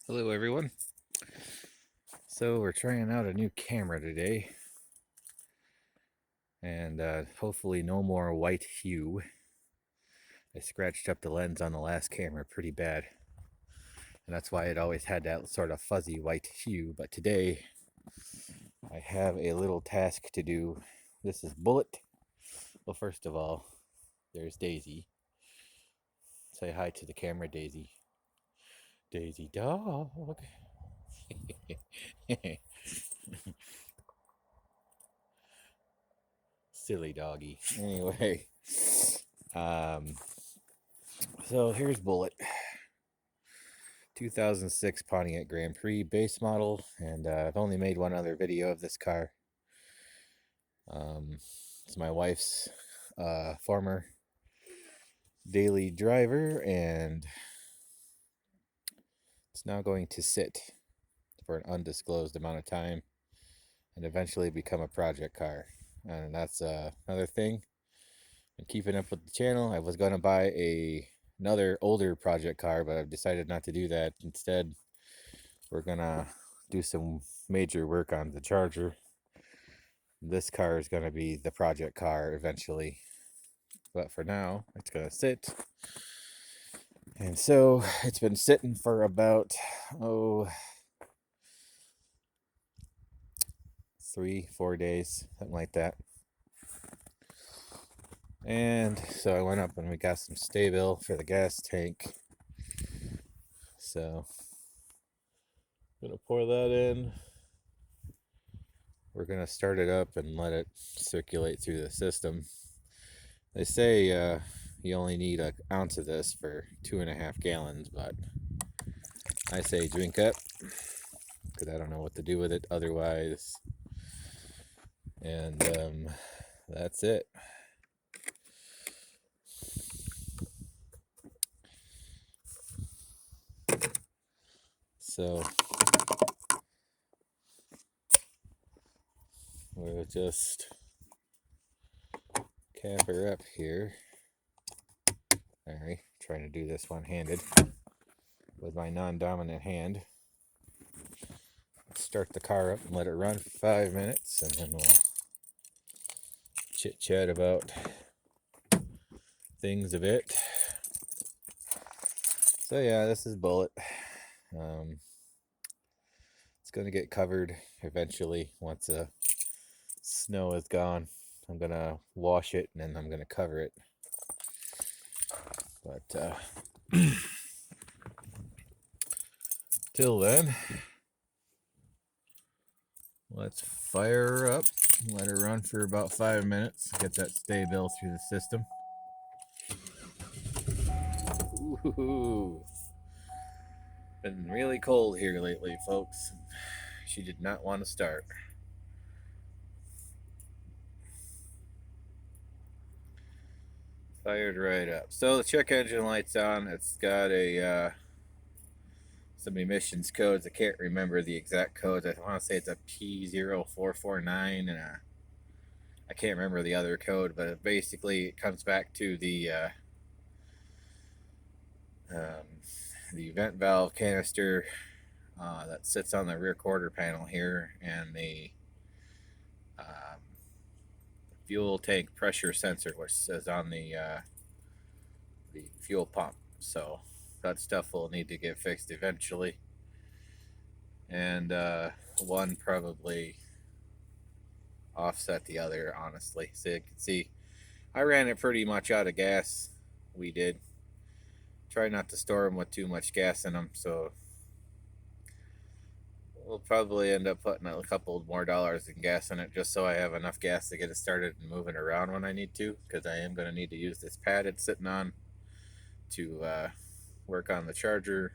Hello everyone. So we're trying out a new camera today, and hopefully no more white hue. I scratched up the lens on the last camera pretty bad, and that's why it always had that sort of fuzzy white hue. But today I have a little task to do. This is Bullitt. Well, first of all, there's Daisy. Say hi to the camera, Daisy. Daisy dog. Silly doggy. Anyway, um, so here's Bullitt. 2006 Pontiac Grand Prix base model, and I've only made one other video of this car. It's my wife's former daily driver, and it's now going to sit for an undisclosed amount of time and eventually become a project car. And that's another thing. And keeping up with the channel, I was going to buy another older project car, but I've decided not to do that. Instead, we're gonna do some major work on the Charger. This car is going to be the project car eventually, but for now it's going to sit. And so it's been sitting for about 3-4 days, something like that. And so I went up and we got some Sta-Bil for the gas tank, so I'm gonna pour that in. We're gonna start it up and let it circulate through the system. They say you only need an ounce of this for 2.5 gallons, but I say drink up because I don't know what to do with it otherwise. And that's it. So we'll just cap her up here. Alright, trying to do this one-handed with my non-dominant hand. Let's start the car up and let it run for 5 minutes, and then we'll chit-chat about things a bit. So yeah, this is Bullitt. It's going to get covered eventually once the snow is gone. I'm going to wash it and then I'm going to cover it. But till then, let's fire her up, let her run for about 5 minutes, get that Sta-Bil through the system. Ooh, been really cold here lately, folks. She did not want to start. Fired right up. So the check engine light's on. It's got a some emissions codes. I can't remember the exact codes. I want to say it's a P0449 and I can't remember the other code, but basically it comes back to the vent valve canister that sits on the rear quarter panel here, and the fuel tank pressure sensor, which is on the fuel pump. So that stuff will need to get fixed eventually, and one probably offset the other, honestly. So you can see I ran it pretty much out of gas. We did try not to store them with too much gas in them, so we'll probably end up putting a couple more dollars in gas in it just so I have enough gas to get it started and moving around when I need to, because I am going to need to use this pad it's sitting on to work on the Charger.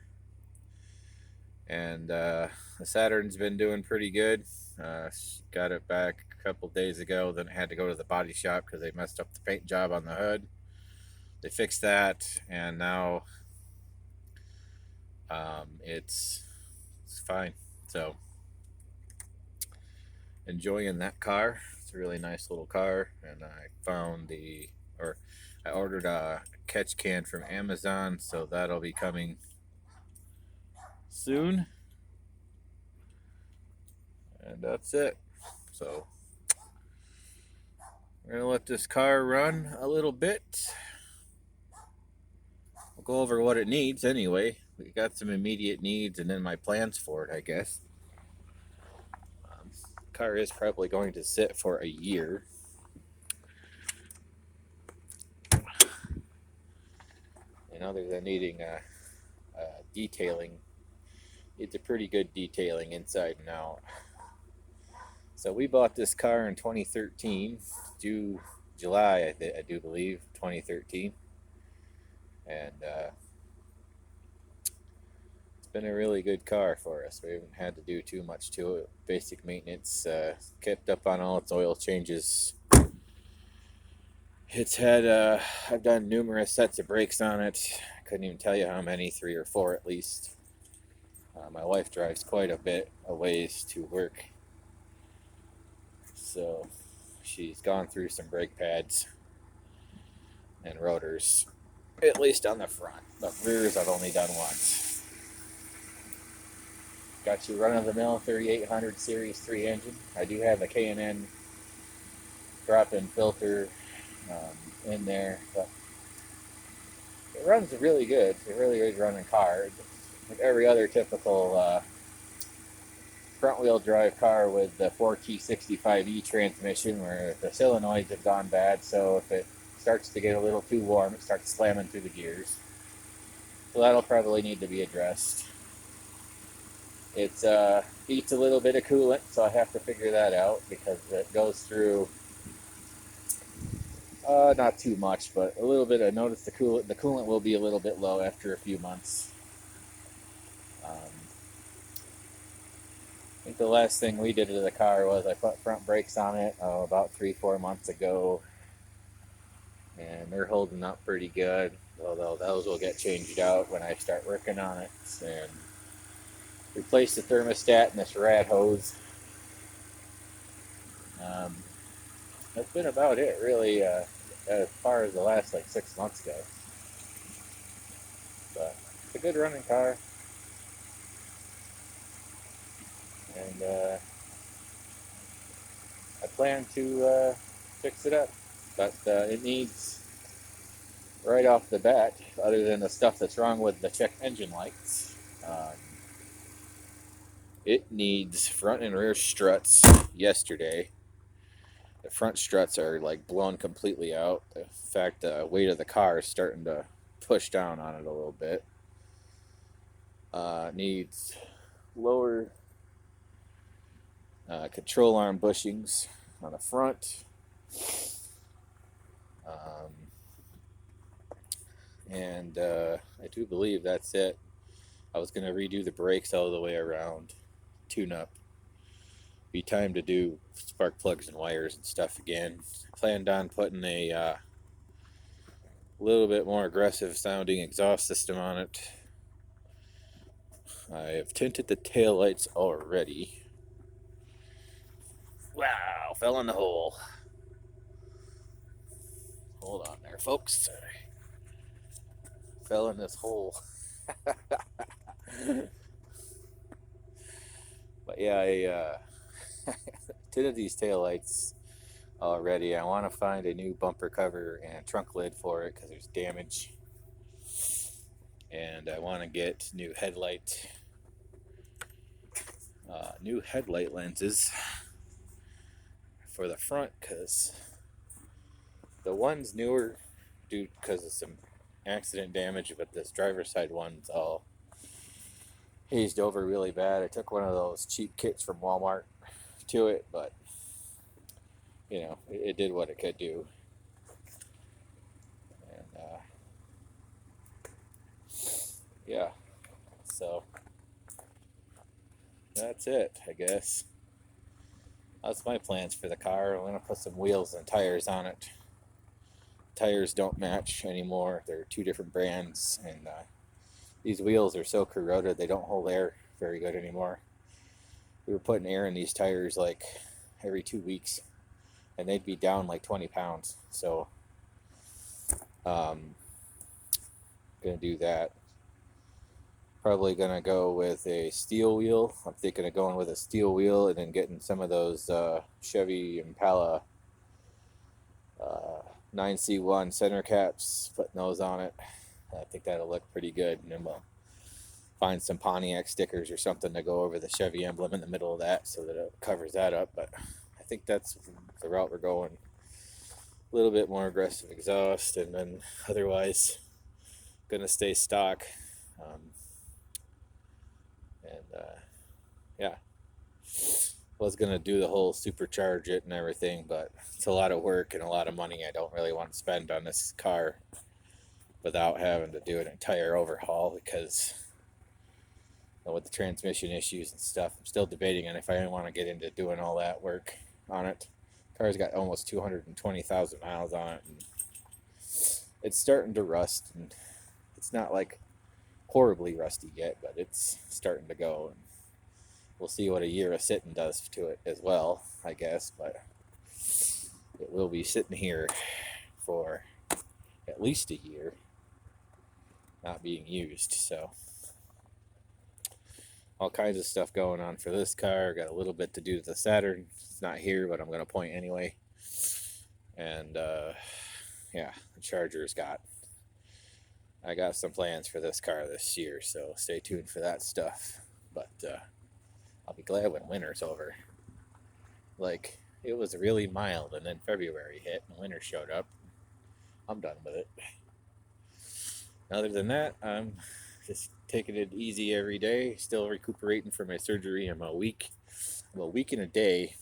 And the Saturn's been doing pretty good. Got it back a couple days ago, then I had to go to the body shop because they messed up the paint job on the hood. They fixed that, and now it's fine. So enjoying that car. It's a really nice little car, and I ordered a catch can from Amazon, so that'll be coming soon. And that's it. So we're going to let this car run a little bit. We'll go over what it needs anyway. We got some immediate needs and then my plans for it, I guess. Car is probably going to sit for a year. And other than needing detailing, it's a pretty good detailing inside and out. So we bought this car in 2013, July, I do believe, 2013. And it's been a really good car for us. We haven't had to do too much to it. Basic maintenance, kept up on all its oil changes. It's had, I've done numerous sets of brakes on it. I couldn't even tell you how many, 3 or 4 at least. My wife drives quite a bit a ways to work, so she's gone through some brake pads and rotors, at least on the front. But rears I've only done once. Got your run-of-the-mill 3800 Series 3 engine. I do have a K&N drop-in filter in there, but it runs really good. It's a really good running car. Like every other typical front-wheel drive car with the 4T65E transmission, where the solenoids have gone bad, so if it starts to get a little too warm, it starts slamming through the gears. So that'll probably need to be addressed. It eats a little bit of coolant, so I have to figure that out, because it goes through not too much, but a little bit. I noticed the coolant will be a little bit low after a few months. I think the last thing we did to the car was I put front brakes on it about 3-4 months ago, and they're holding up pretty good, although those will get changed out when I start working on it. And replace the thermostat and this rad hose. That's been about it, really, as far as the last 6 months go. But it's a good running car, and I plan to fix it up. But it needs, right off the bat, other than the stuff that's wrong with the check engine lights, it needs front and rear struts yesterday. The front struts are blown completely out. In fact, the weight of the car is starting to push down on it a little bit. Needs lower control arm bushings on the front. And I do believe that's it. I was going to redo the brakes all the way around, tune up. Be time to do spark plugs and wires and stuff again. Planned on putting a little bit more aggressive sounding exhaust system on it. I have tinted the taillights already. Wow, fell in the hole. Hold on there, folks. Fell in this hole. But yeah, I tinted these taillights already. I want to find a new bumper cover and trunk lid for it because there's damage. And I want to get new headlight lenses for the front, because the ones newer, due because of some accident damage, but this driver's side one's all hazed over really bad. I took one of those cheap kits from Walmart to it, but it did what it could do. And yeah, so that's it, I guess. That's my plans for the car. I'm going to put some wheels and tires on it. Tires don't match anymore. They're 2 different brands, and these wheels are so corroded they don't hold air very good anymore. We were putting air in these tires every 2 weeks, and they'd be down 20 pounds. So gonna do that. Probably gonna go with a steel wheel. I'm thinking of going with a steel wheel and then getting some of those Chevy Impala 9C1 center caps, putting those on it. I think that'll look pretty good. And then we'll find some Pontiac stickers or something to go over the Chevy emblem in the middle of that so that it covers that up. But I think that's the route we're going. A little bit more aggressive exhaust, and then otherwise gonna stay stock. Yeah, was gonna do the whole supercharge it and everything, but it's a lot of work and a lot of money I don't really want to spend on this car without having to do an entire overhaul, because with the transmission issues and stuff, I'm still debating on if I want to get into doing all that work on it. Car's got almost 220,000 miles on it, and it's starting to rust, and it's not like horribly rusty yet, but it's starting to go. And we'll see what a year of sitting does to it as well, I guess, but it will be sitting here for at least a year, not being used. So all kinds of stuff going on for this car. Got a little bit to do with the Saturn. It's not here, but I'm going to point anyway. And yeah, the Charger's I got some plans for this car this year, so stay tuned for that stuff. But I'll be glad when winter's over. Like, it was really mild, and then February hit and winter showed up. I'm done with it. Other than that, I'm just taking it easy every day. Still recuperating from my surgery. I'm a week and a day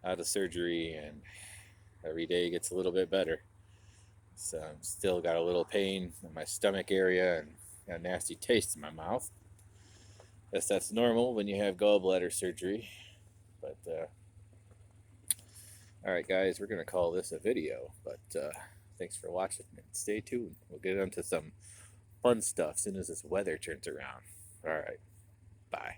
out of surgery, and every day gets a little bit better. So I'm still got a little pain in my stomach area and got a nasty taste in my mouth. Guess that's normal when you have gallbladder surgery. But all right, guys, we're gonna call this a video. But thanks for watching, and stay tuned. We'll get into some fun stuff as soon as this weather turns around. All right, bye.